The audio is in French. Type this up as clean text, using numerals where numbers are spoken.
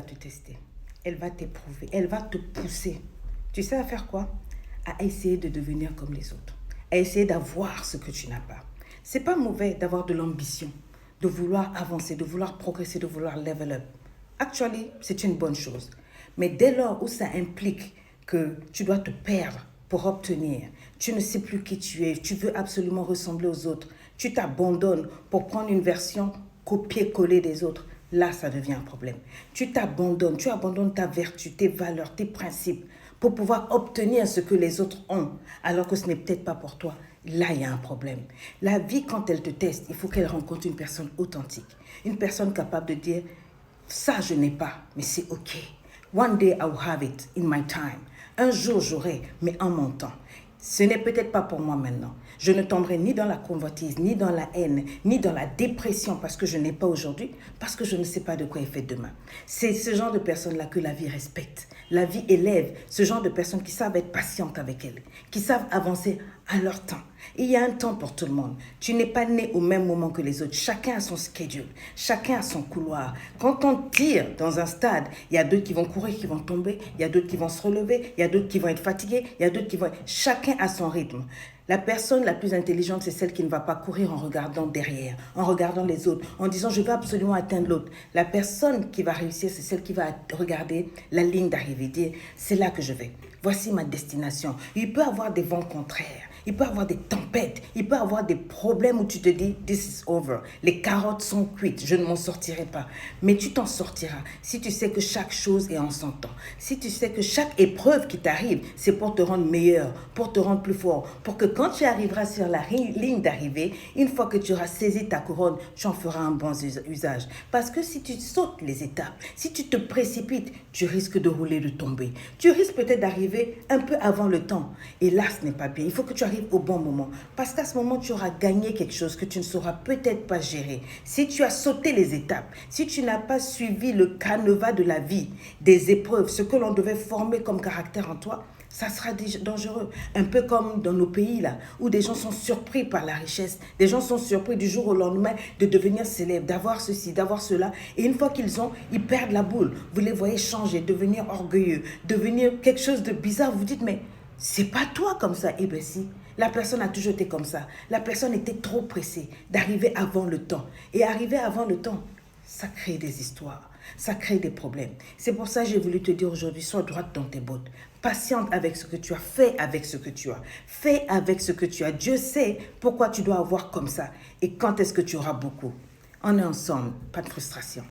te tester. Elle va t'éprouver. Elle va te pousser. Tu sais à faire quoi? À essayer de devenir comme les autres. À essayer d'avoir ce que tu n'as pas. C'est pas mauvais d'avoir de l'ambition, de vouloir avancer, de vouloir progresser, de vouloir level up. Actually, c'est une bonne chose. Mais dès lors où ça implique que tu dois te perdre pour obtenir, tu ne sais plus qui tu es, tu veux absolument ressembler aux autres, tu t'abandonnes pour prendre une version copier-coller des autres, là, ça devient un problème. Tu t'abandonnes, tu abandonnes ta vertu, tes valeurs, tes principes pour pouvoir obtenir ce que les autres ont, alors que ce n'est peut-être pas pour toi. Là, il y a un problème. La vie, quand elle te teste, il faut qu'elle rencontre une personne authentique, une personne capable de dire, ça, je n'ai pas, mais c'est OK. One day, I will have it in my time. Un jour, j'aurai, mais en mon temps. Ce n'est peut-être pas pour moi maintenant. Je ne tomberai ni dans la convoitise, ni dans la haine, ni dans la dépression parce que je n'ai pas aujourd'hui, parce que je ne sais pas de quoi est fait demain. C'est ce genre de personnes-là que la vie respecte. La vie élève ce genre de personnes qui savent être patientes avec elles, qui savent avancer à leur temps. Et il y a un temps pour tout le monde. Tu n'es pas né au même moment que les autres. Chacun a son schedule, chacun a son couloir. Quand on tire dans un stade, il y a d'autres qui vont courir, qui vont tomber, il y a d'autres qui vont se relever, il y a d'autres qui vont être fatigués, il y a d'autres qui vont... Chacun a son rythme. La personne la plus intelligente, c'est celle qui ne va pas courir en regardant derrière, en regardant les autres, en disant « je veux absolument atteindre l'autre ». La personne qui va réussir, c'est celle qui va regarder la ligne d'arrivée, dire « c'est là que je vais, voici ma destination ». Il peut y avoir des vents contraires, il peut y avoir des tempêtes, il peut y avoir des problèmes où tu te dis « this is over ». Les carottes sont cuites, je ne m'en sortirai pas. Mais tu t'en sortiras si tu sais que chaque chose est en son temps. Si tu sais que chaque épreuve qui t'arrive, c'est pour te rendre meilleur, pour te rendre plus fort, pour que quand tu arriveras sur la ligne d'arrivée, une fois que tu auras saisi ta couronne, tu en feras un bon usage. Parce que si tu sautes les étapes, si tu te précipites, tu risques de rouler, de tomber. Tu risques peut-être d'arriver un peu avant le temps. Et là, ce n'est pas bien. Il faut que tu arrives au bon moment. Parce qu'à ce moment, tu auras gagné quelque chose que tu ne sauras peut-être pas gérer. Si tu as sauté les étapes, si tu n'as pas suivi le canevas de la vie, des épreuves, ce que l'on devait former comme caractère en toi, ça sera dangereux. Un peu comme dans nos pays là, où des gens sont surpris par la richesse, des gens sont surpris du jour au lendemain de devenir célèbres, d'avoir ceci, d'avoir cela. Et une fois qu'ils ont, ils perdent la boule. Vous les voyez changer, devenir orgueilleux, devenir quelque chose de bizarre. Vous dites, mais c'est pas toi comme ça. Eh bien si, la personne a toujours été comme ça. La personne était trop pressée d'arriver avant le temps. Et arriver avant le temps, ça crée des histoires, ça crée des problèmes. C'est pour ça que j'ai voulu te dire aujourd'hui, sois droite dans tes bottes. Patiente avec ce que tu as, fais avec ce que tu as. Fais avec ce que tu as. Dieu sait pourquoi tu dois avoir comme ça et quand est-ce que tu auras beaucoup. On est ensemble, pas de frustration.